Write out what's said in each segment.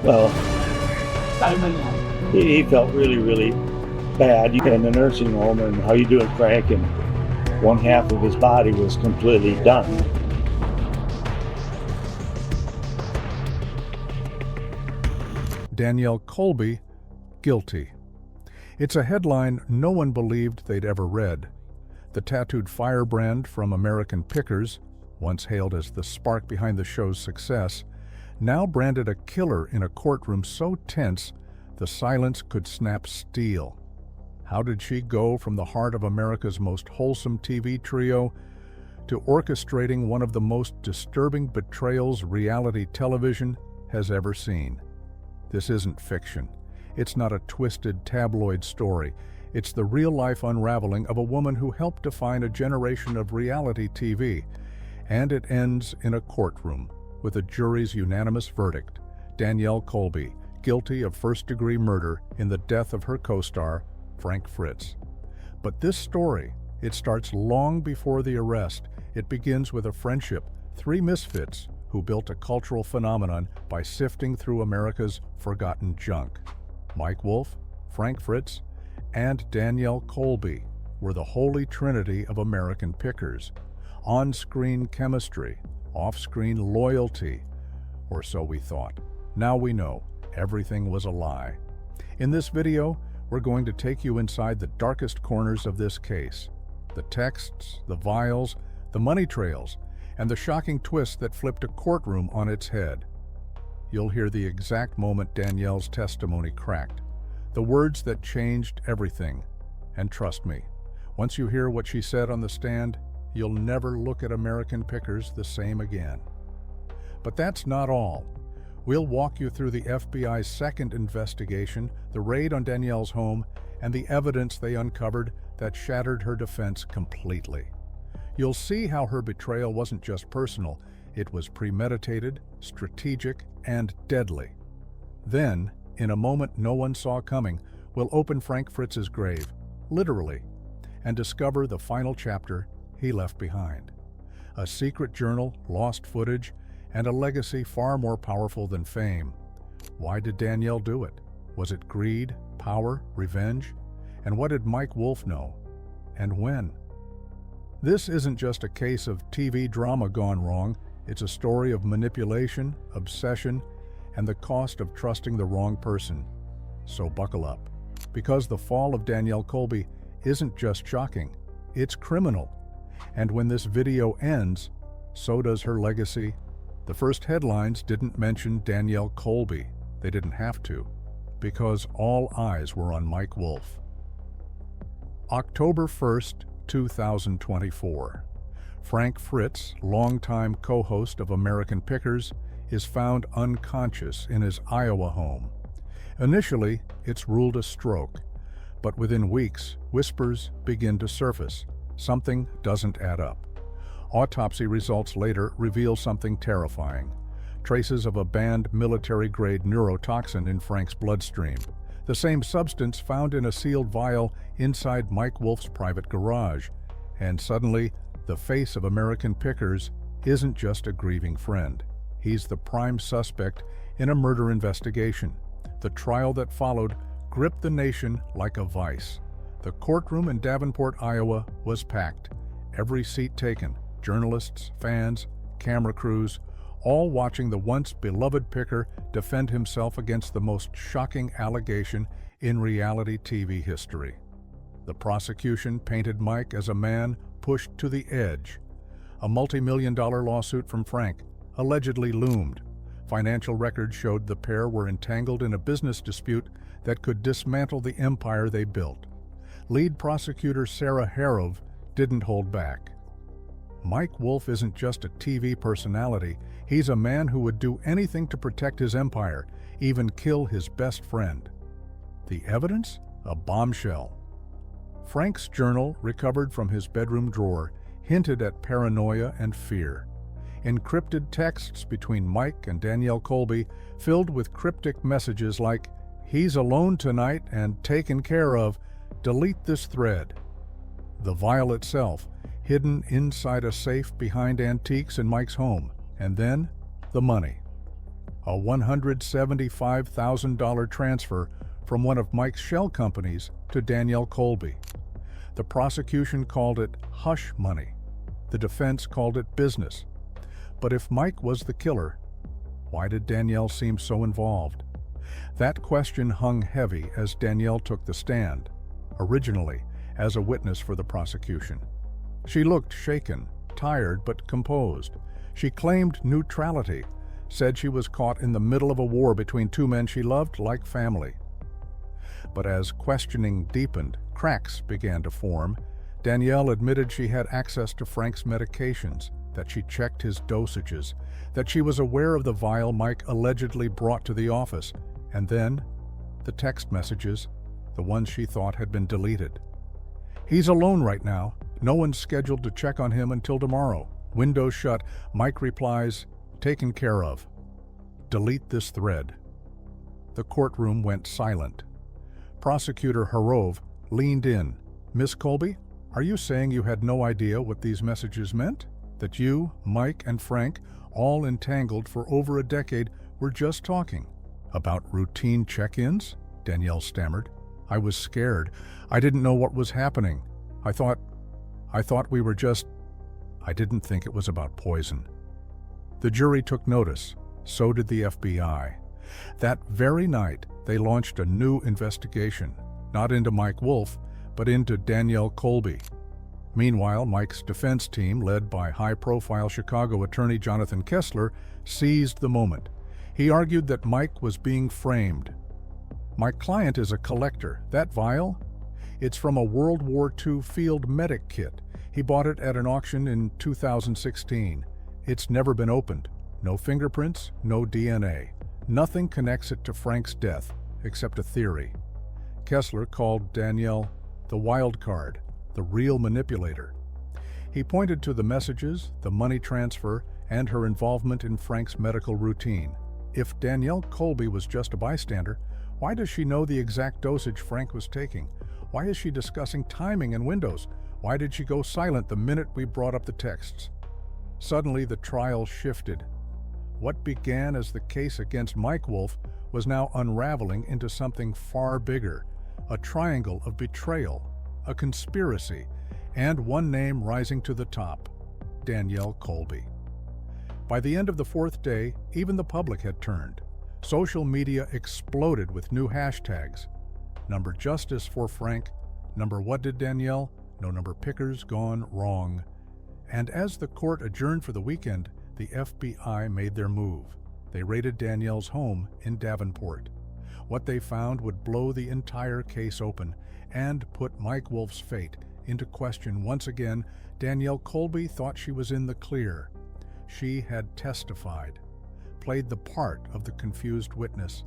Well, he felt really, really bad. In the nursing home, and how you doing, Frank? And one half of his body was completely done. Danielle Colby, guilty. It's a headline no one believed they'd ever read. The tattooed firebrand from American Pickers, once hailed as the spark behind the show's success, now branded a killer in a courtroom so tense the silence could snap steel. How did she go from the heart of America's most wholesome TV trio to orchestrating one of the most disturbing betrayals reality television has ever seen? This isn't fiction. It's not a twisted tabloid story. It's the real-life unraveling of a woman who helped define a generation of reality TV. And it ends in a courtroom with a jury's unanimous verdict. Danielle Colby, guilty of first-degree murder in the death of her co-star, Frank Fritz. But this story, it starts long before the arrest. It begins with a friendship, three misfits who built a cultural phenomenon by sifting through America's forgotten junk. Mike Wolfe, Frank Fritz, and Danielle Colby were the holy trinity of American Pickers. On-screen chemistry, off-screen loyalty, or so we thought. Now we know everything was a lie. In this video, we're going to take you inside the darkest corners of this case. The texts, the vials, the money trails, and the shocking twist that flipped a courtroom on its head. You'll hear the exact moment Danielle's testimony cracked, the words that changed everything. And trust me, once you hear what she said on the stand, you'll never look at American Pickers the same again. But that's not all. We'll walk you through the FBI's second investigation, the raid on Danielle's home, and the evidence they uncovered that shattered her defense completely. You'll see how her betrayal wasn't just personal, it was premeditated, strategic, and deadly. Then, in a moment no one saw coming, we'll open Frank Fritz's grave, literally, and discover the final chapter he left behind. A secret journal, lost footage, and a legacy far more powerful than fame. Why did Danielle do it? Was it greed, power, revenge? And what did Mike Wolfe know? And when? This isn't just a case of TV drama gone wrong, it's a story of manipulation, obsession, and the cost of trusting the wrong person. So buckle up, because the fall of Danielle Colby isn't just shocking, it's criminal. And when this video ends, so does her legacy. The first headlines didn't mention Danielle Colby. They didn't have to, because all eyes were on Mike Wolfe. October 1st, 2024. Frank Fritz, longtime co-host of American Pickers, is found unconscious in his Iowa home. Initially, it's ruled a stroke, but within weeks, whispers begin to surface. Something doesn't add up. Autopsy results later reveal something terrifying. Traces of a banned military-grade neurotoxin in Frank's bloodstream. The same substance found in a sealed vial inside Mike Wolfe's private garage. And suddenly, the face of American Pickers isn't just a grieving friend. He's the prime suspect in a murder investigation. The trial that followed gripped the nation like a vice. The courtroom in Davenport, Iowa was packed. Every seat taken. Journalists, fans, camera crews, all watching the once beloved Picker defend himself against the most shocking allegation in reality TV history. The prosecution painted Mike as a man pushed to the edge. A multi-million-dollar lawsuit from Frank allegedly loomed. Financial records showed the pair were entangled in a business dispute that could dismantle the empire they built. Lead prosecutor Sarah Harrove didn't hold back. Mike Wolfe isn't just a TV personality, he's a man who would do anything to protect his empire, even kill his best friend. The evidence? A bombshell. Frank's journal, recovered from his bedroom drawer, hinted at paranoia and fear. Encrypted texts between Mike and Danielle Colby filled with cryptic messages like, "He's alone tonight and taken care of. Delete this thread." The vial itself, hidden inside a safe behind antiques in Mike's home. And then, the money. a $175,000 transfer from one of Mike's shell companies to Danielle Colby. The prosecution called it hush money. The defense called it business. But if Mike was the killer, why did Danielle seem so involved? That question hung heavy as Danielle took the stand, originally as a witness for the prosecution. She looked shaken, tired but composed. She claimed neutrality, said she was caught in the middle of a war between two men she loved like family. But as questioning deepened, cracks began to form. Danielle admitted she had access to Frank's medications, that she checked his dosages, that she was aware of the vial Mike allegedly brought to the office, and then the text messages, the ones she thought had been deleted. He's alone right now. No one's scheduled to check on him until tomorrow. Windows shut. Mike replies, taken care of. Delete this thread. The courtroom went silent. Prosecutor Harov leaned in. Miss Colby, are you saying you had no idea what these messages meant? That you, Mike, and Frank, all entangled for over a decade, were just talking? About routine check-ins? Danielle stammered. I was scared. I didn't know what was happening. I thought we were just... I didn't think it was about poison. The jury took notice. So did the FBI. That very night, they launched a new investigation, not into Mike Wolfe, but into Danielle Colby. Meanwhile, Mike's defense team, led by high-profile Chicago attorney Jonathan Kessler, seized the moment. He argued that Mike was being framed. My client is a collector. That vial? It's from a World War II field medic kit. He bought it at an auction in 2016. It's never been opened. No fingerprints, no DNA. Nothing connects it to Frank's death, except a theory. Kessler called Danielle the wild card, the real manipulator. He pointed to the messages, the money transfer, and her involvement in Frank's medical routine. If Danielle Colby was just a bystander, why does she know the exact dosage Frank was taking? Why is she discussing timing and windows? Why did she go silent the minute we brought up the texts? Suddenly, the trial shifted. What began as the case against Mike Wolfe was now unraveling into something far bigger, a triangle of betrayal, a conspiracy, and one name rising to the top, Danielle Colby. By the end of the fourth day, even the public had turned. Social media exploded with new hashtags. Number justice for Frank, number what did Danielle, no number pickers gone wrong. And as the court adjourned for the weekend, the FBI made their move. They raided Danielle's home in Davenport. What they found would blow the entire case open and put Mike Wolfe's fate into question once again. Danielle Colby thought she was in the clear. She had testified, played the part of the confused witness,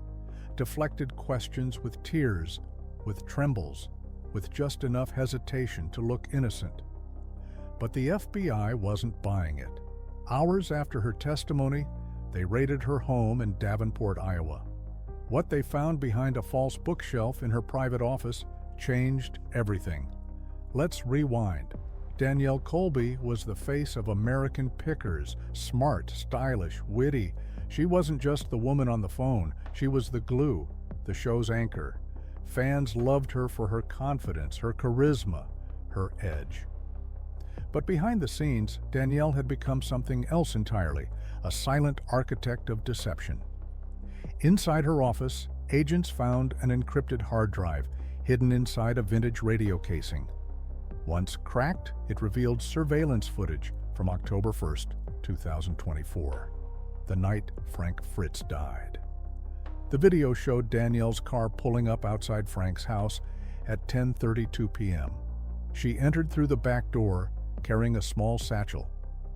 deflected questions with tears, with trembles, with just enough hesitation to look innocent. But the FBI wasn't buying it. Hours after her testimony, they raided her home in Davenport, Iowa. What they found behind a false bookshelf in her private office changed everything. Let's rewind. Danielle Colby was the face of American Pickers, smart, stylish, witty. She wasn't just the woman on the phone, she was the glue, the show's anchor. Fans loved her for her confidence, her charisma, her edge. But behind the scenes, Danielle had become something else entirely, a silent architect of deception. Inside her office, agents found an encrypted hard drive hidden inside a vintage radio casing. Once cracked, it revealed surveillance footage from October 1st, 2024, the night Frank Fritz died. The video showed Danielle's car pulling up outside Frank's house at 10:32 p.m. She entered through the back door, carrying a small satchel.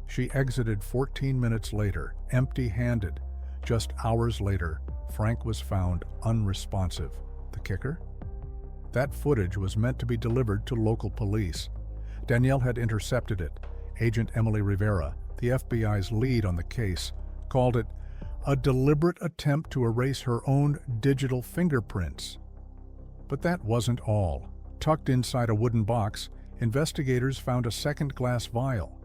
She exited 14 minutes later, empty-handed. Just hours later, Frank was found unresponsive. The kicker? That footage was meant to be delivered to local police. Danielle had intercepted it. Agent Emily Rivera, the FBI's lead on the case, called it a deliberate attempt to erase her own digital fingerprints. But that wasn't all. Tucked inside a wooden box, investigators found a second glass vial,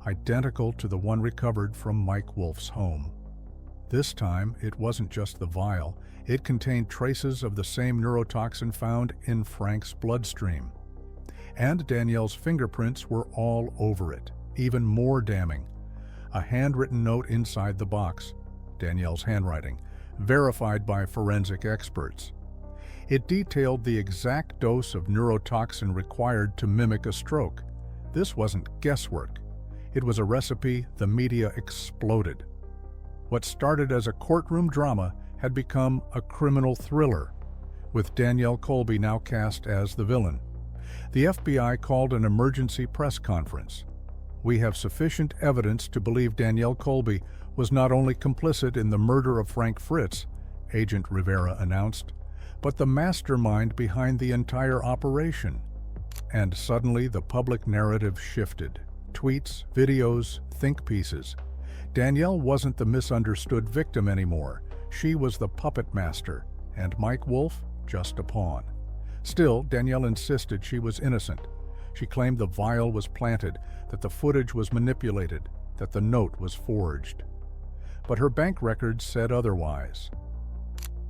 identical to the one recovered from Mike Wolfe's home. This time, it wasn't just the vial. It contained traces of the same neurotoxin found in Frank's bloodstream. And Danielle's fingerprints were all over it. Even more damning. A handwritten note inside the box, Danielle's handwriting, verified by forensic experts. It detailed the exact dose of neurotoxin required to mimic a stroke. This wasn't guesswork. It was a recipe the media exploded. What started as a courtroom drama had become a criminal thriller, with Danielle Colby now cast as the villain. The FBI called an emergency press conference. We have sufficient evidence to believe Danielle Colby was not only complicit in the murder of Frank Fritz, Agent Rivera announced, but the mastermind behind the entire operation. And suddenly the public narrative shifted. Tweets, videos, think pieces. Danielle wasn't the misunderstood victim anymore. She was the puppet master, and Mike Wolfe just a pawn. Still, Danielle insisted she was innocent. She claimed the vial was planted, that the footage was manipulated, that the note was forged. But her bank records said otherwise.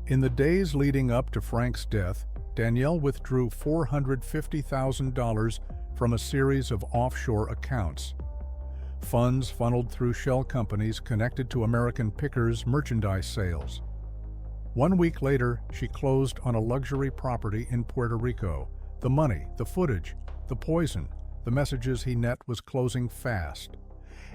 In the days leading up to Frank's death, Danielle withdrew $450,000 from a series of offshore accounts. Funds funneled through shell companies connected to American Pickers' merchandise sales. 1 week later, she closed on a luxury property in Puerto Rico. The money, the footage, the poison, the messages he net was closing fast.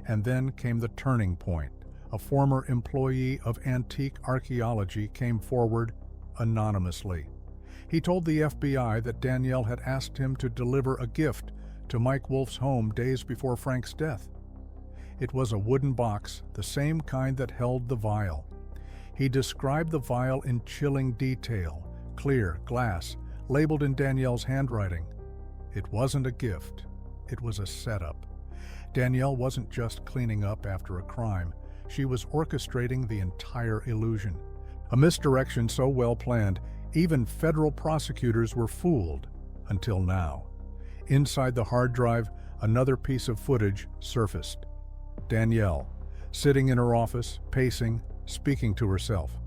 And then came the turning point. A former employee of antique archaeology came forward anonymously. He told the FBI that Danielle had asked him to deliver a gift to Mike Wolfe's home days before Frank's death. It was a wooden box, the same kind that held the vial. He described the vial in chilling detail, clear, glass, labeled in Danielle's handwriting. It wasn't a gift. It was a setup. Danielle wasn't just cleaning up after a crime. She was orchestrating the entire illusion. A misdirection so well planned, even federal prosecutors were fooled, until now. Inside the hard drive, another piece of footage surfaced. Danielle, sitting in her office, pacing, speaking to herself.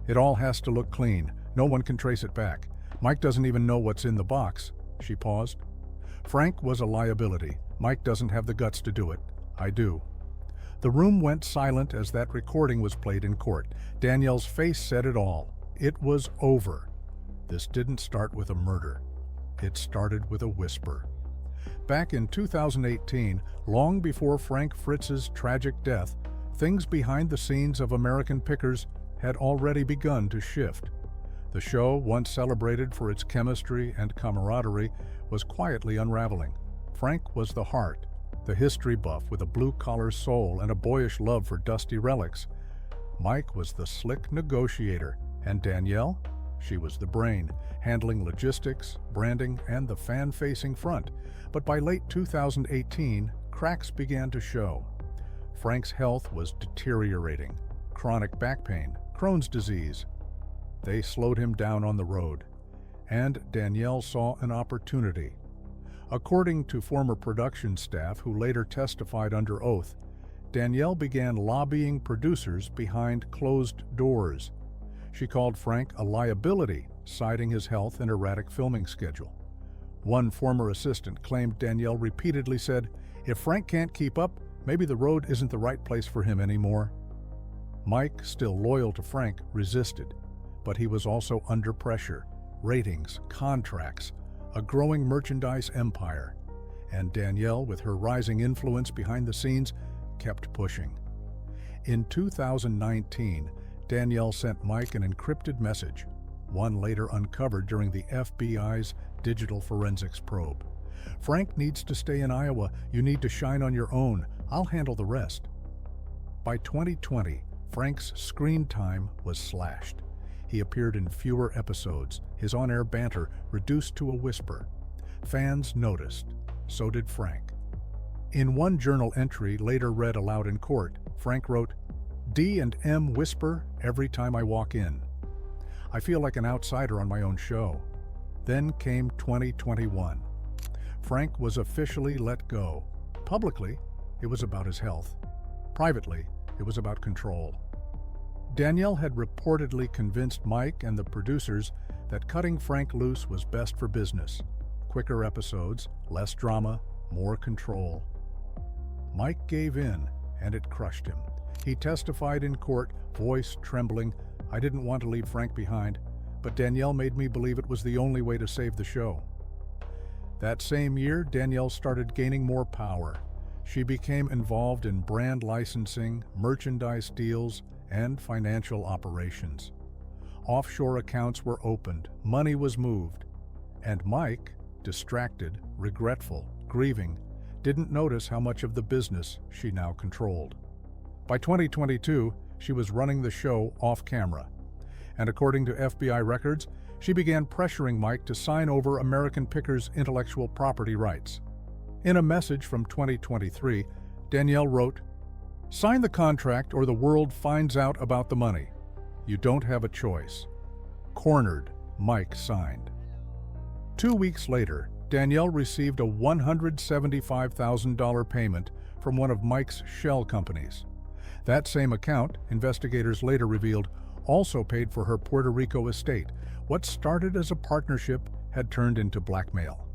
It all has to look clean. No one can trace it back. Mike doesn't even know what's in the box. She paused. Frank was a liability. Mike doesn't have the guts to do it. I do. The room went silent as that recording was played in court. Danielle's face said it all. It was over. This didn't start with a murder. It started with a whisper. Back in 2018, long before Frank Fritz's tragic death, things behind the scenes of American Pickers had already begun to shift. The show, once celebrated for its chemistry and camaraderie, was quietly unraveling. Frank was the heart, the history buff with a blue-collar soul and a boyish love for dusty relics. Mike was the slick negotiator, and Danielle? She was the brain, handling logistics, branding, and the fan-facing front. But by late 2018, cracks began to show. Frank's health was deteriorating. Chronic back pain, Crohn's disease. They slowed him down on the road. And Danielle saw an opportunity. According to former production staff who later testified under oath, Danielle began lobbying producers behind closed doors. She called Frank a liability, citing his health and erratic filming schedule. One former assistant claimed Danielle repeatedly said, "If Frank can't keep up, maybe the road isn't the right place for him anymore." Mike, still loyal to Frank, resisted, but he was also under pressure. Ratings, contracts, a growing merchandise empire. And Danielle, with her rising influence behind the scenes, kept pushing. In 2019, Danielle sent Mike an encrypted message, one later uncovered during the FBI's digital forensics probe. "Frank needs to stay in Iowa. You need to shine on your own. I'll handle the rest." By 2020, Frank's screen time was slashed. He appeared in fewer episodes, his on-air banter reduced to a whisper. Fans noticed. So did Frank. In one journal entry later read aloud in court, Frank wrote, "D&M whisper every time I walk in. I feel like an outsider on my own show." Then came 2021. Frank was officially let go. Publicly, it was about his health. Privately, it was about control. Danielle had reportedly convinced Mike and the producers that cutting Frank loose was best for business. Quicker episodes, less drama, more control. Mike gave in, and it crushed him. He testified in court, voice trembling. "I didn't want to leave Frank behind, but Danielle made me believe it was the only way to save the show." That same year, Danielle started gaining more power. She became involved in brand licensing, merchandise deals, and financial operations. Offshore accounts were opened, money was moved, and Mike, distracted, regretful, grieving, didn't notice how much of the business she now controlled. By 2022, she was running the show off camera, and according to FBI records, she began pressuring Mike to sign over American Pickers' intellectual property rights. In a message from 2023, Danielle wrote, "Sign the contract or the world finds out about the money. You don't have a choice." Cornered, Mike signed. 2 weeks later, Danielle received a $175,000 payment from one of Mike's shell companies. That same account, investigators later revealed, also paid for her Puerto Rico estate. What started as a partnership had turned into blackmail.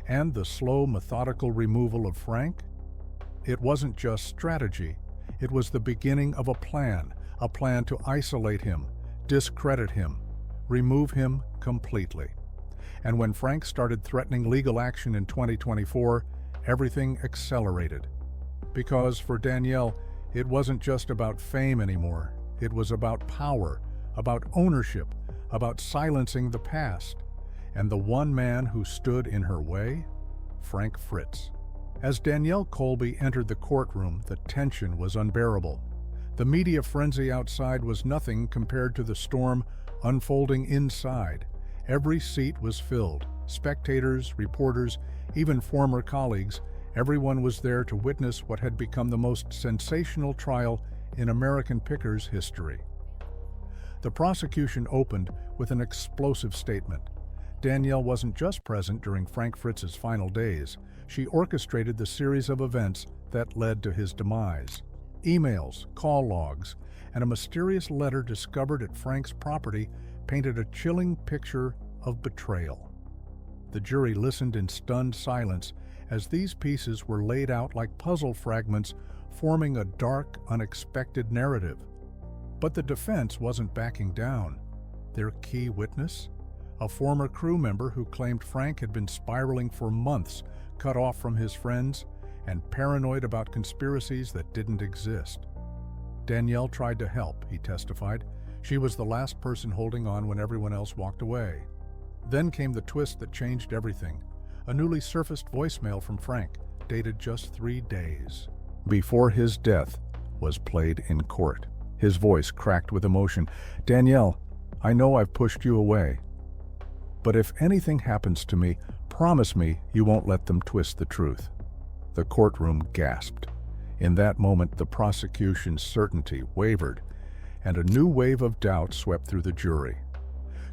And the slow, methodical removal of Frank? It wasn't just strategy. It was the beginning of a plan to isolate him, discredit him, remove him completely. And when Frank started threatening legal action in 2024, everything accelerated. Because for Danielle, it wasn't just about fame anymore. It was about power, about ownership, about silencing the past. And the one man who stood in her way? Frank Fritz. As Danielle Colby entered the courtroom, the tension was unbearable. The media frenzy outside was nothing compared to the storm unfolding inside. Every seat was filled. Spectators, reporters, even former colleagues, everyone was there to witness what had become the most sensational trial in American Pickers' history. The prosecution opened with an explosive statement. Danielle wasn't just present during Frank Fritz's final days. She orchestrated the series of events that led to his demise. Emails, call logs, and a mysterious letter discovered at Frank's property painted a chilling picture of betrayal. The jury listened in stunned silence as these pieces were laid out like puzzle fragments, forming a dark, unexpected narrative. But the defense wasn't backing down. Their key witness? A former crew member who claimed Frank had been spiraling for months, cut off from his friends, and paranoid about conspiracies that didn't exist. Danielle tried to help, he testified. She was the last person holding on when everyone else walked away. Then came the twist that changed everything. A newly surfaced voicemail from Frank, dated just 3 days before his death, was played in court. His voice cracked with emotion. "Danielle, I know I've pushed you away. But if anything happens to me, promise me you won't let them twist the truth." The courtroom gasped. In that moment, the prosecution's certainty wavered, and a new wave of doubt swept through the jury.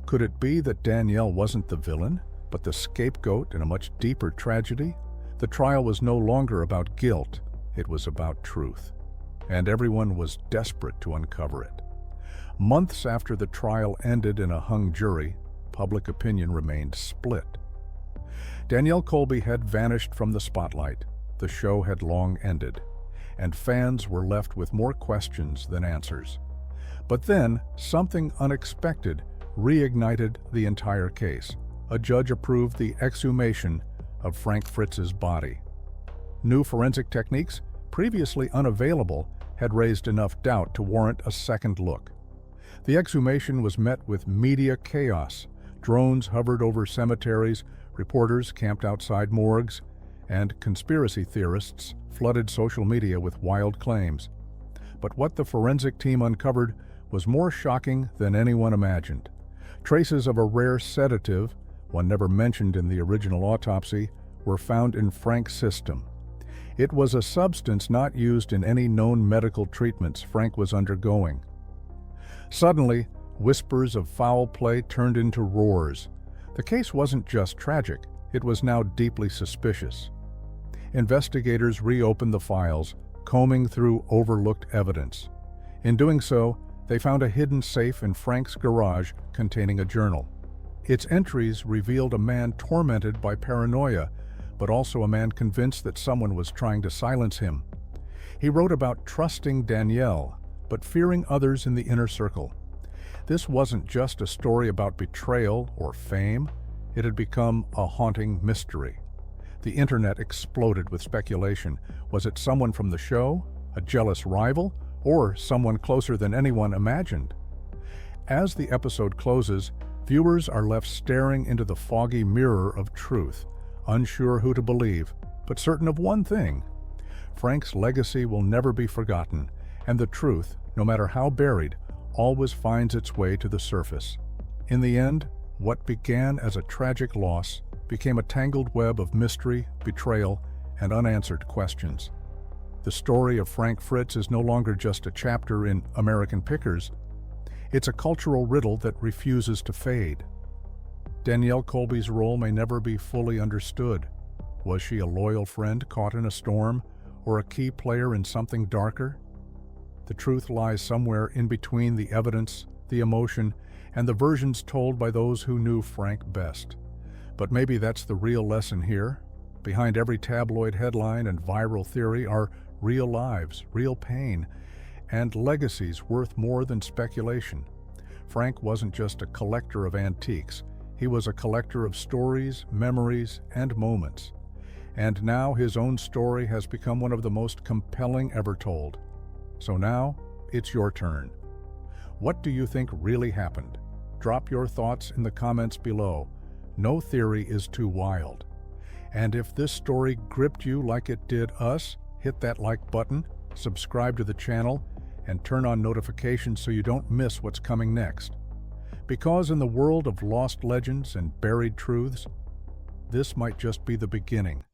Could it be that Danielle wasn't the villain, but the scapegoat in a much deeper tragedy? The trial was no longer about guilt, it was about truth. And everyone was desperate to uncover it. Months after the trial ended in a hung jury, public opinion remained split. Danielle Colby had vanished from the spotlight. The show had long ended, and fans were left with more questions than answers. But then, something unexpected reignited the entire case. A judge approved the exhumation of Frank Fritz's body. New forensic techniques, previously unavailable, had raised enough doubt to warrant a second look. The exhumation was met with media chaos. Drones hovered over cemeteries, reporters camped outside morgues, and conspiracy theorists flooded social media with wild claims. But what the forensic team uncovered was more shocking than anyone imagined. Traces of a rare sedative, one never mentioned in the original autopsy, were found in Frank's system. It was a substance not used in any known medical treatments Frank was undergoing. Suddenly, whispers of foul play turned into roars. The case wasn't just tragic, it was now deeply suspicious. Investigators reopened the files, combing through overlooked evidence. In doing so, They found a hidden safe in Frank's garage containing a journal. Its entries revealed a man tormented by paranoia, but also a man convinced that someone was trying to silence him. He wrote about trusting Danielle, but fearing others in the inner circle. This wasn't just a story about betrayal or fame. It had become a haunting mystery. The internet exploded with speculation. Was it someone from the show, a jealous rival, or someone closer than anyone imagined? As the episode closes, viewers are left staring into the foggy mirror of truth, unsure who to believe, but certain of one thing: Frank's legacy will never be forgotten, and the truth, no matter how buried, always finds its way to the surface. In the end, what began as a tragic loss became a tangled web of mystery, betrayal, and unanswered questions. The story of Frank Fritz is no longer just a chapter in American Pickers. It's a cultural riddle that refuses to fade. Danielle Colby's role may never be fully understood. Was she a loyal friend caught in a storm, or a key player in something darker? The truth lies somewhere in between the evidence, the emotion, and the versions told by those who knew Frank best. But maybe that's the real lesson here. Behind every tabloid headline and viral theory are real lives, real pain, and legacies worth more than speculation. Frank wasn't just a collector of antiques. He was a collector of stories, memories, and moments. And now his own story has become one of the most compelling ever told. So now, it's your turn. What do you think really happened? Drop your thoughts in the comments below. No theory is too wild. And if this story gripped you like it did us, hit that like button, subscribe to the channel, and turn on notifications so you don't miss what's coming next. Because in the world of lost legends and buried truths, this might just be the beginning.